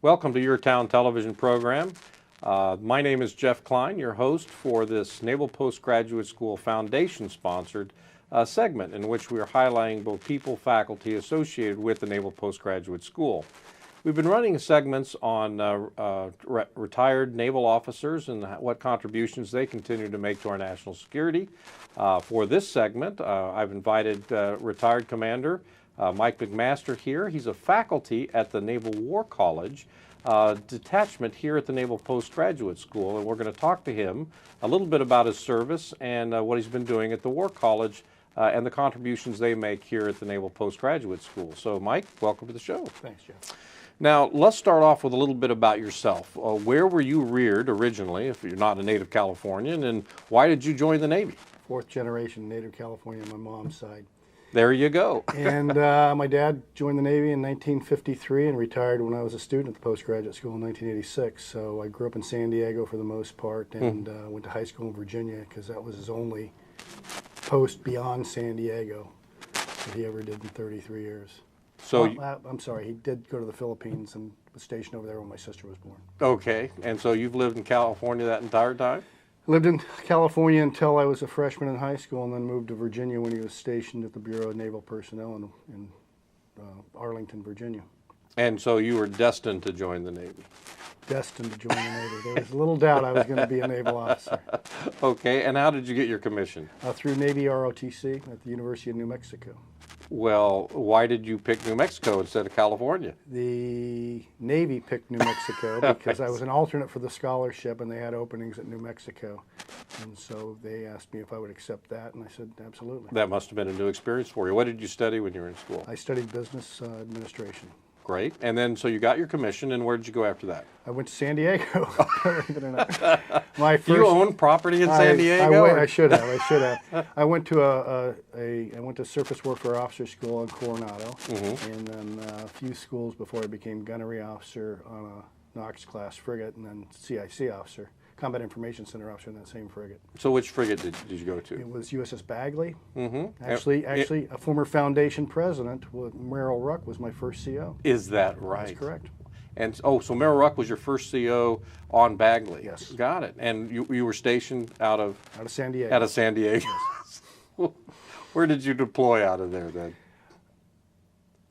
Welcome to YourTown television program. My name is Jeff Kline, your host for this Naval Postgraduate School Foundation-sponsored segment in which we are highlighting both people, faculty associated with the Naval Postgraduate School. We've been running segments on retired naval officers and what contributions they continue to make to our national security. For this segment, I've invited retired Commander Mike McMaster here. He's a faculty at the Naval War College detachment here at the Naval Postgraduate School, and we're going to talk to him a little bit about his service and what he's been doing at the War College and the contributions they make here at the Naval Postgraduate School. So Mike, welcome to the show. Thanks, Jeff. Now, let's start off with a little bit about yourself. Where were you reared originally, if you're not a native Californian, and why did you join the Navy? Fourth generation native Californian on my mom's side. There you go. And my dad joined the Navy in 1953 and retired when I was a student at the postgraduate school in 1986. So I grew up in San Diego for the most part and went to high school in Virginia because that was his only post beyond San Diego that he ever did in 33 years. So I'm sorry, he did go to the Philippines and was stationed over there when my sister was born. Okay, and so you've lived in California that entire time? Lived in California until I was a freshman in high school and then moved to Virginia when he was stationed at the Bureau of Naval Personnel in Arlington, Virginia. And so you were destined to join the Navy? Destined to join the Navy. There was little doubt I was going to be a naval officer. Okay, and how did you get your commission? Through Navy ROTC at the University of New Mexico. Well, why did you pick New Mexico instead of California? The Navy picked New Mexico because I was an alternate for the scholarship and they had openings at New Mexico. And so they asked me if I would accept that, and I said absolutely. That must have been a new experience for you. What did you study when you were in school? I studied business administration. Great. And then, so you got your commission, and where did you go after that? I went to San Diego. Believe it or not. My first, you own property in San Diego? I should have. I went to I went to Surface Warfare Officer School in Coronado, and then a few schools before I became gunnery officer on a Knox class frigate, and then CIC officer, Combat Information Center officer in that same frigate. So which frigate did you go to? It was USS Bagley. Actually, a former Foundation president, Merrill Ruck, was my first CO. Is that right? That's correct. And so Merrill Ruck was your first CO on Bagley. Yes. Got it. And you were stationed out of San Diego. Out of San Diego. Yes. Where did you deploy out of there then?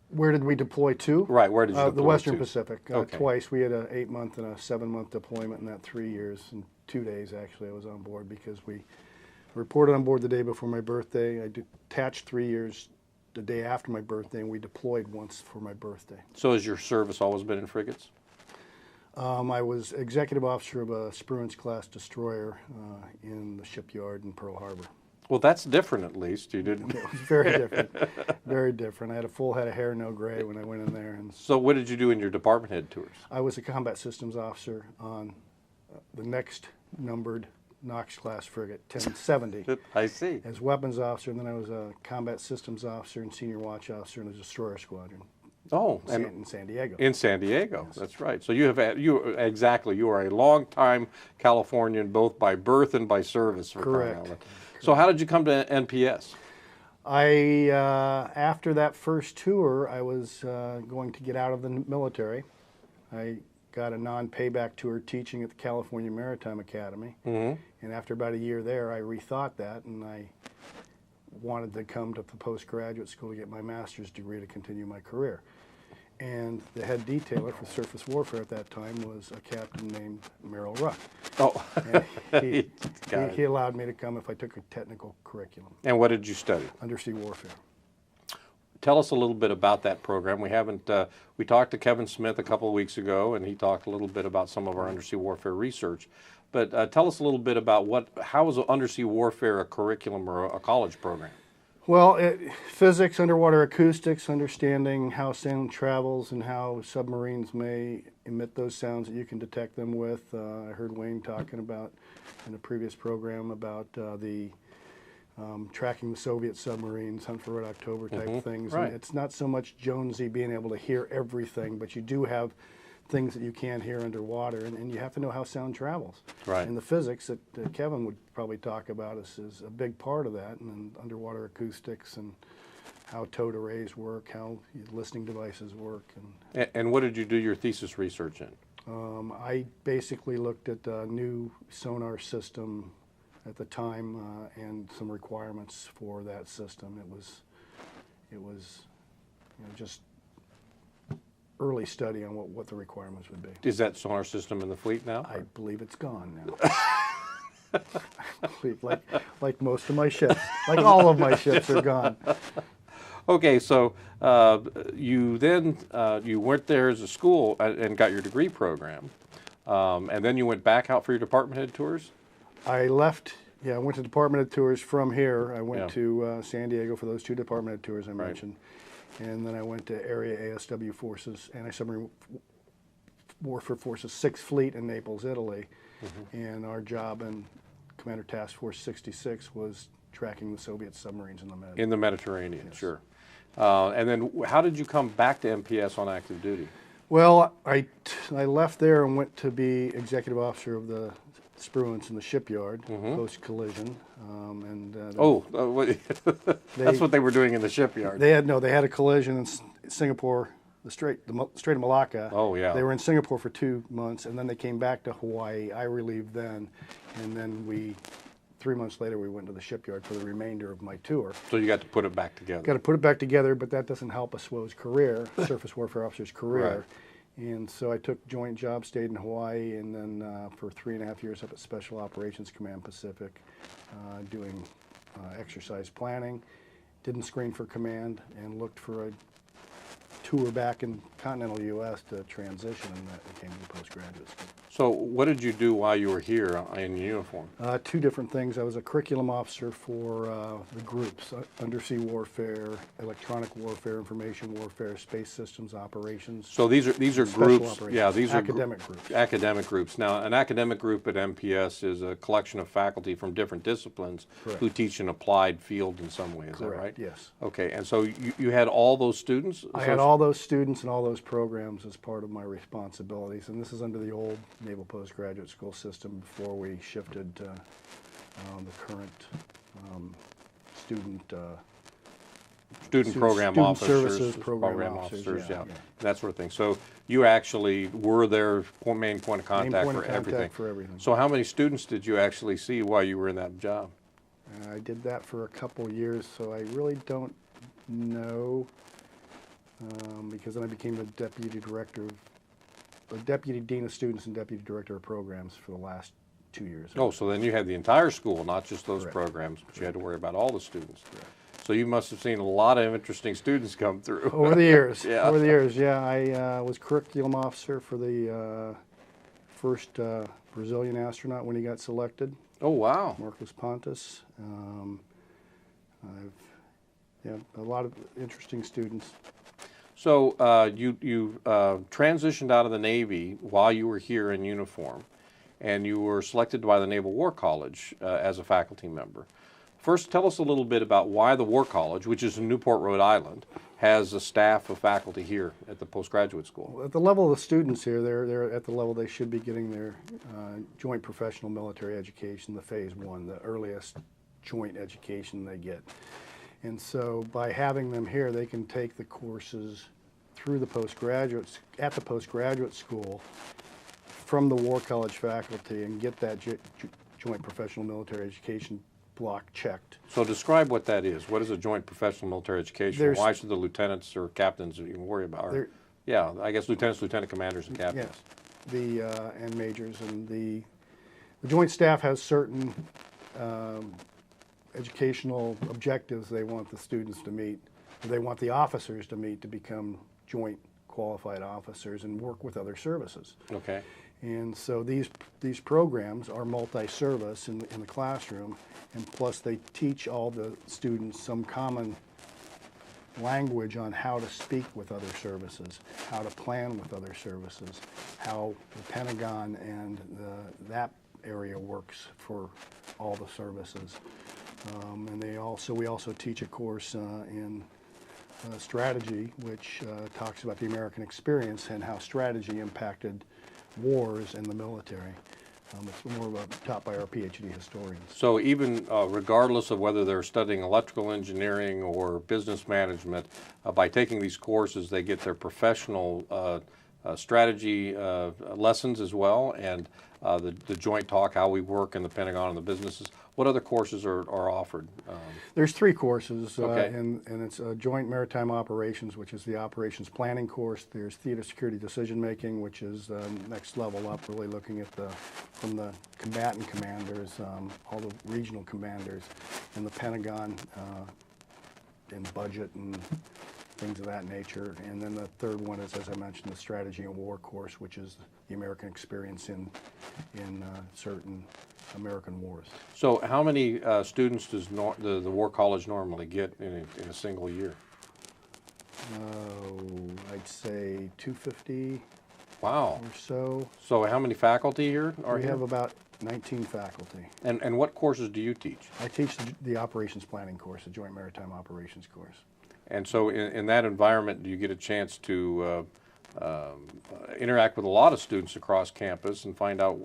Where did we deploy to? Right, where did you deploy the Western to? Pacific. Okay. Twice. We had an 8-month and a 7-month deployment in that 3 years. And 2 days, actually, I was on board because we reported on board the day before my birthday. I detached 3 years the day after my birthday, and we deployed once for my birthday. So has your service always been in frigates? I was executive officer of a Spruance-class destroyer in the shipyard in Pearl Harbor. Well, that's different at least. You didn't. It was very different. Very different. I had a full head of hair, no gray, when I went in there. And so what did you do in your department head tours? I was a combat systems officer on the next numbered Knox-class frigate, 1070. I see. As weapons officer, and then I was a combat systems officer and senior watch officer in the destroyer squadron. Oh, in San Diego. In San Diego, yes. That's right. So you are a long-time Californian, both by birth and by service. Correct. So how did you come to NPS? After that first tour, I was going to get out of the military. I got a non-payback tour teaching at the California Maritime Academy. And after about a year there, I rethought that, and I wanted to come to the postgraduate school to get my master's degree to continue my career. And the head detailer for surface warfare at that time was a captain named Merrill Ruck. Oh, and he allowed me to come if I took a technical curriculum. And what did you study? Undersea warfare. Tell us a little bit about that program. We talked to Kevin Smith a couple of weeks ago, and he talked a little bit about some of our undersea warfare research. But tell us a little bit about how is undersea warfare a curriculum or a college program? Well, physics, underwater acoustics, understanding how sound travels and how submarines may emit those sounds that you can detect them with. I heard Wayne talking about in a previous program about tracking the Soviet submarines, Hunt for Red October type things. Right. And it's not so much Jonesy being able to hear everything, but you do have things that you can't hear underwater, and you have to know how sound travels. Right. And the physics that Kevin would probably talk about is a big part of that, and underwater acoustics and how towed arrays work, how listening devices work. And And what did you do your thesis research in? I basically looked at a new sonar system at the time and some requirements for that system. It was just early study on what the requirements would be. Is that sonar system in the fleet now? I believe it's gone now. I believe, like most of my ships, like all of my ships are gone. Okay, so you then you went there as a school and got your degree program, and then you went back out for your department head tours. I left. Yeah, I went to department head tours from here. I went Yeah. to San Diego for those 2 department head tours I mentioned, and then I went to Area ASW Forces, Anti-Submarine Warfare Forces 6th Fleet in Naples, Italy, and our job in Commander Task Force 66 was tracking the Soviet submarines in the Mediterranean. In the Mediterranean, Yes. sure. And then how did you come back to MPS on active duty? Well, I left there and went to be executive officer of the Spruance in the shipyard post-collision. That's what they were doing in the shipyard. They had a collision in Singapore, the Strait of Malacca. Oh, yeah. They were in Singapore for 2 months, and then they came back to Hawaii. I relieved then, and then 3 months later, we went to the shipyard for the remainder of my tour. So you got to put it back together. Got to put it back together, but that doesn't help a SWO's career, Surface Warfare Officer's career. Right. And so I took joint job, stayed in Hawaii, and then for 3.5 years up at Special Operations Command Pacific, doing exercise planning. Didn't screen for command, and looked for a tour back in continental U.S. to transition, and that became the postgraduate school. So what did you do while you were here in uniform? 2 different things. I was a curriculum officer for the groups, undersea warfare, electronic warfare, information warfare, space systems operations. So these are Special groups. operations. Yeah, these Academic are groups. Academic groups. Now, an academic group at MPS is a collection of faculty from different disciplines Correct. who teach an applied field in some way. Is that right? Yes. Okay, and so you had all those students? I had all those students and all those programs as part of my responsibilities, and this is under the old Naval Postgraduate School system before we shifted to the current student program student officers, services program officers, yeah, yeah. that sort of thing. So you actually were their main point of contact point for of contact everything. for everything. So how many students did you actually see while you were in that job? I did that for a couple years, so I really don't know, because then I became the deputy dean of students and deputy director of programs for the last 2 years. Oh, so then you had the entire school, not just those Correct. programs, but you had to worry about all the students. So you must have seen a lot of interesting students come through. Over the years, Yeah. over the years, yeah. I was curriculum officer for the first Brazilian astronaut when he got selected, Oh, wow. Marcos Pontes. A lot of interesting students. So you transitioned out of the Navy while you were here in uniform, and you were selected by the Naval War College as a faculty member. First, tell us a little bit about why the War College, which is in Newport, Rhode Island, has a staff of faculty here at the postgraduate school. At the level of the students here, they're at the level they should be getting their joint professional military education, the Phase 1, the earliest joint education they get. And so by having them here, they can take the courses through the at the postgraduate school from the War College faculty and get that joint professional military education block checked. So describe what that is. What is a joint professional military education? Why should the lieutenants or captains even worry about it? Yeah, I guess lieutenants, lieutenant commanders, and captains. Yes, and majors. And the joint staff has certain educational objectives they want the students to meet. They want the officers to meet to become joint qualified officers and work with other services. Okay. And so these programs are multi-service in the classroom, and plus they teach all the students some common language on how to speak with other services, how to plan with other services, how the Pentagon and that area works for all the services. And we also teach a course in strategy, which talks about the American experience and how strategy impacted wars in the military. It's more of taught by our PhD historians. So even regardless of whether they're studying electrical engineering or business management, by taking these courses, they get their professional strategy lessons as well, and the joint talk, how we work in the Pentagon and the businesses. What other courses are offered? There's 3 courses, Okay. and it's Joint Maritime Operations, which is the operations planning course. There's Theater Security Decision Making, which is next level up, really looking at from the combatant commanders, all the regional commanders, and the Pentagon, and budget and things of that nature. And then the third one is, as I mentioned, the Strategy and War course, which is the American experience in certain American wars. So how many students does the War College normally get in a single year? I'd say 250 Wow. or so. So how many faculty here are We here? have about 19 faculty. And what courses do you teach? I teach the operations planning course, the Joint Maritime Operations course. And so in that environment, do you get a chance to interact with a lot of students across campus and find out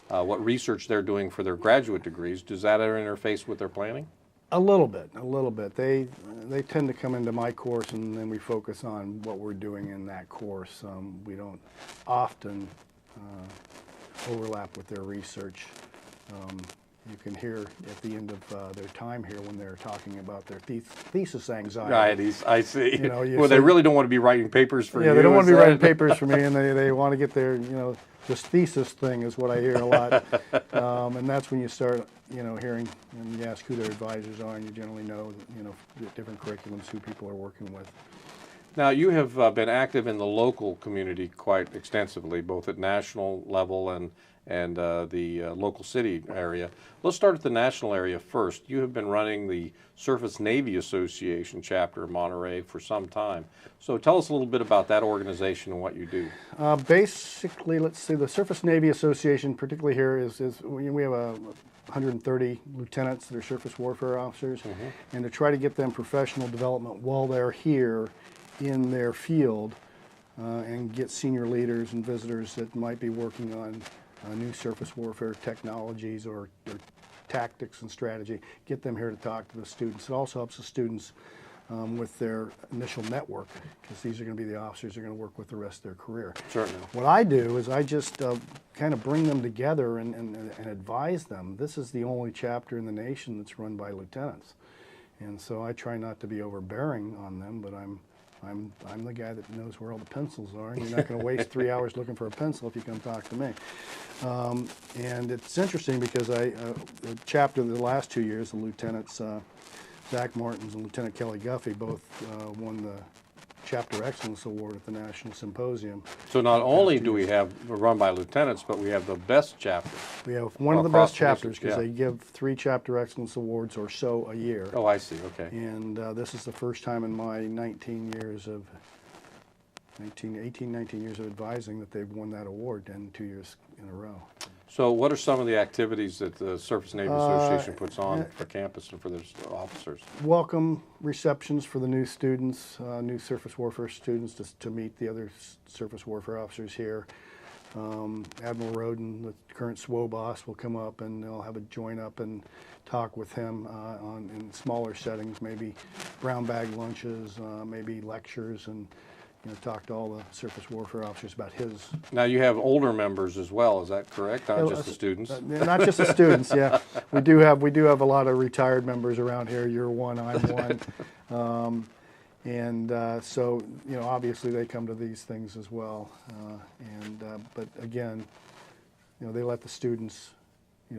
what research they're doing for their graduate degrees? Does that ever interface with their planning? A little bit, a little bit. They tend to come into my course, and then we focus on what we're doing in that course. We don't often overlap with their research. You can hear at the end of their time here when they're talking about their thesis anxiety. Right, I see. You know, well, they really don't want to be writing papers for you. Yeah, they don't want to is be that writing it? papers for me, and they want to get their, this thesis thing is what I hear a lot. And that's when you start, hearing, and you ask who their advisors are, and you generally know, the different curriculums, who people are working with. Now, you have been active in the local community quite extensively, both at national level and the local city area. Let's start at the national area first. You have been running the Surface Navy Association chapter in Monterey for some time. So tell us a little bit about that organization and what you do. Basically, let's see, the Surface Navy Association, particularly here, is we have 130 lieutenants that are surface warfare officers, and to try to get them professional development while they're here in their field, and get senior leaders and visitors that might be working on new surface warfare technologies or tactics and strategy, get them here to talk to the students. It also helps the students with their initial network, because these are going to be the officers they're going to work with the rest of their career. Certainly. What I do is I just kind of bring them together and advise them. This is the only chapter in the nation that's run by lieutenants. And so I try not to be overbearing on them, but I'm the guy that knows where all the pencils are, and you're not going to waste 3 hours looking for a pencil if you come talk to me. And it's interesting because the chapter the last 2 years, the lieutenants, Zach Martins and Lieutenant Kelly Guffey, both won the Chapter Excellence Award at the National Symposium. So not only do we have run by lieutenants, but we have the best chapter. We have one of the across best the nation, chapters, because yeah. they give 3 Chapter Excellence Awards or so a year. Oh, I see, okay. And this is the first time in my 18, 19 years of advising that they've won that award, and 2 years in a row. So what are some of the activities that the Surface Navy Association puts on for campus and for their officers? Welcome receptions for the new students, new surface warfare students, to meet the other surface warfare officers here. Admiral Roden, the current SWO boss, will come up, and they'll have a join up and talk with him in smaller settings, maybe brown bag lunches, maybe lectures, and talk to all the surface warfare officers about his. Now you have older members as well, is that correct? Not just the students? Not just the students, yeah. We do have a lot of retired members around here. You're one, I'm one. So, obviously they come to these things as well. But again, they let the students,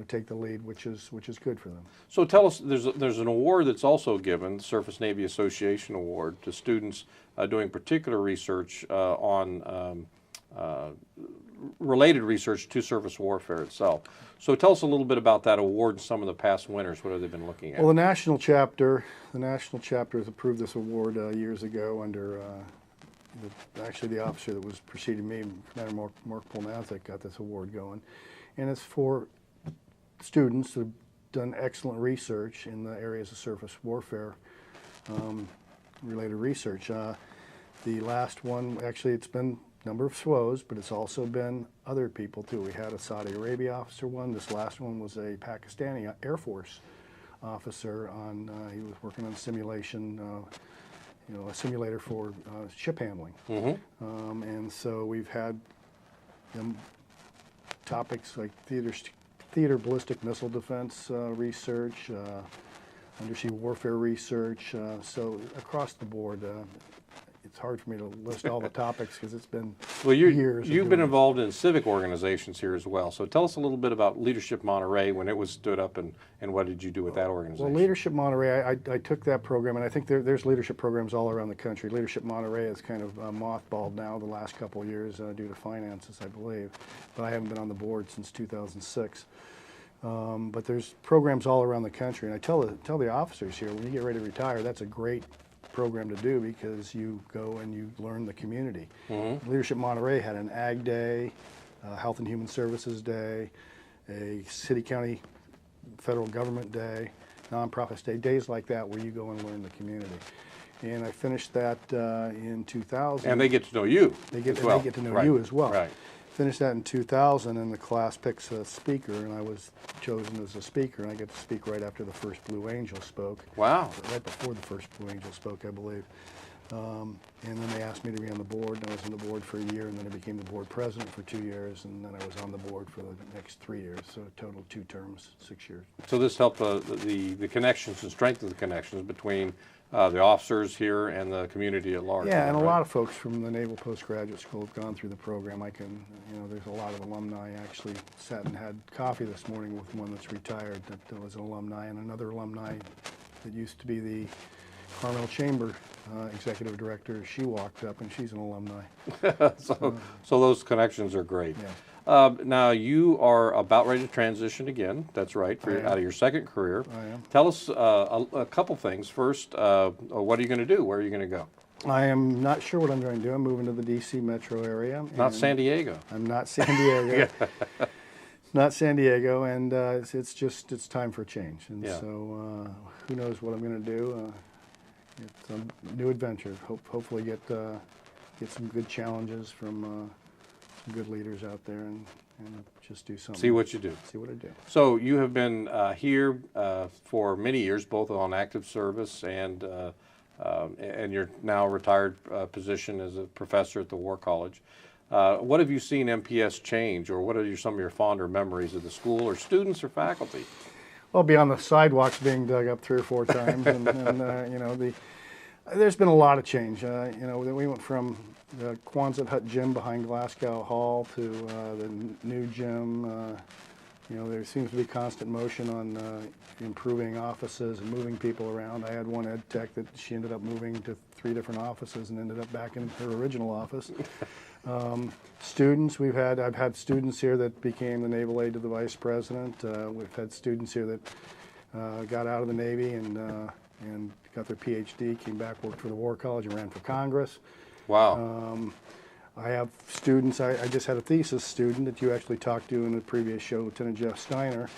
take the lead, which is good for them. So tell us, there's an award that's also given, the Surface Navy Association Award, to students doing particular research on related research to surface warfare itself. So tell us a little bit about that award and some of the past winners. What have they been looking at? Well, the national chapter has approved this award years ago under actually the officer that was preceding me, Commander Mark Polnazik, got this award going, and it's for students who've done excellent research in the areas of surface warfare related research. The last one, actually, it's been number of SWOs, but it's also been other people too. We had a Saudi Arabia officer one. This last one was a Pakistani Air Force officer on, he was working on simulation, a simulator for ship handling. And so we've had topics like theater ballistic missile defense research, undersea warfare research, so across the board. It's hard for me to list all the topics because it's been years. You've been involved in civic organizations here as well. So tell us a little bit about Leadership Monterey when it was stood up, and what did you do with that organization? Well, Leadership Monterey, I took that program, and I think there's leadership programs all around the country. Leadership Monterey is kind of mothballed now the last couple of years due to finances, I believe. But I haven't been on the board since 2006. But there's programs all around the country, and I tell the officers here, when you get ready to retire, that's a great program to do because you go and you learn the community. Leadership Monterey had an Ag Day, Health and Human Services Day, a City County Federal Government Day, Nonprofits Day, days like that where you go and learn the community. And I finished that in 2000. And they get to know you. They get well. to know you as well. Right. Finished that in 2000, and the class picks a speaker, and I was chosen as a speaker, and I get to speak right after the first Blue Angel spoke. Wow. Right before the first Blue Angel spoke, I believe. And then they asked me to be on the board, and I was on the board for a year, and then I became the board president for 2 years, and then I was on the board for the next 3 years, so total 2 terms, 6 years. So this helped the connections and strengthen the connections between the officers here and the community at large. Yeah, and right? a lot of folks from the Naval Postgraduate School have gone through the program. There's a lot of alumni. I actually sat and had coffee this morning with one that's retired that was an alumni, and another alumni that used to be the Carmel Chamber executive director. She walked up, and she's an alumni. So those connections are great. Yeah. Now you are about ready to transition again. That's right, out of your second career. I am. Tell us a couple things. First, what are you going to do? Where are you going to go? I am not sure what I'm going to do. I'm moving to the D.C. metro area. Not San Diego. I'm not San Diego. Not San Diego, and it's time for change. And so who knows what I'm going to do. It's a new adventure. Hopefully get some good challenges from some good leaders out there, and just do something. See what you do. See what I do. So you have been here for many years, both on active service and your now retired position as a professor at the War College. What have you seen MPS change, or what are some of your fonder memories of the school, or students, or faculty? Well, beyond the sidewalks being dug up 3 or 4 times, and there's been a lot of change. We went from the Quonset hut gym behind Glasgow Hall to the new gym. There seems to be constant motion on improving offices and moving people around. I had one ed tech that she ended up moving to 3 different offices and ended up back in her original office. Students, I've had students here that became the naval aide to the vice president. We've had students here that got out of the Navy and got their PhD, came back, worked for the War College, and ran for Congress. Wow. I have students, I just had a thesis student that you actually talked to in the previous show, Lieutenant Jeff Steiner.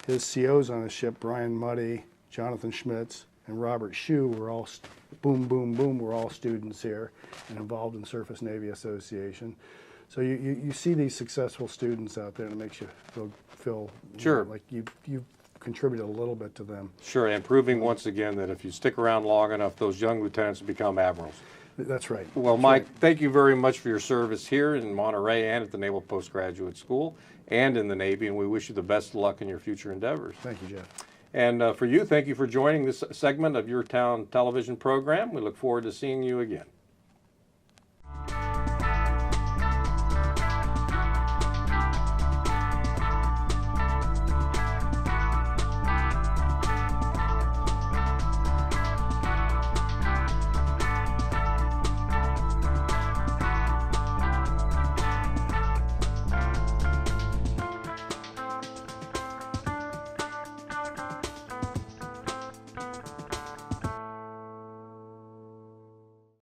His COs on the ship, Brian Muddy, Jonathan Schmitz, and Robert Shue, were all, were all students here and involved in Surface Navy Association. So you see these successful students out there, and it makes you feel sure. Like you've contributed a little bit to them. Sure, and proving once again that if you stick around long enough, those young lieutenants become admirals. That's right. Well, That's Mike, right. Thank you very much for your service here in Monterey and at the Naval Postgraduate School and in the Navy, and we wish you the best of luck in your future endeavors. Thank you, Jeff. And for you, thank you for joining this segment of YourTown television program. We look forward to seeing you again.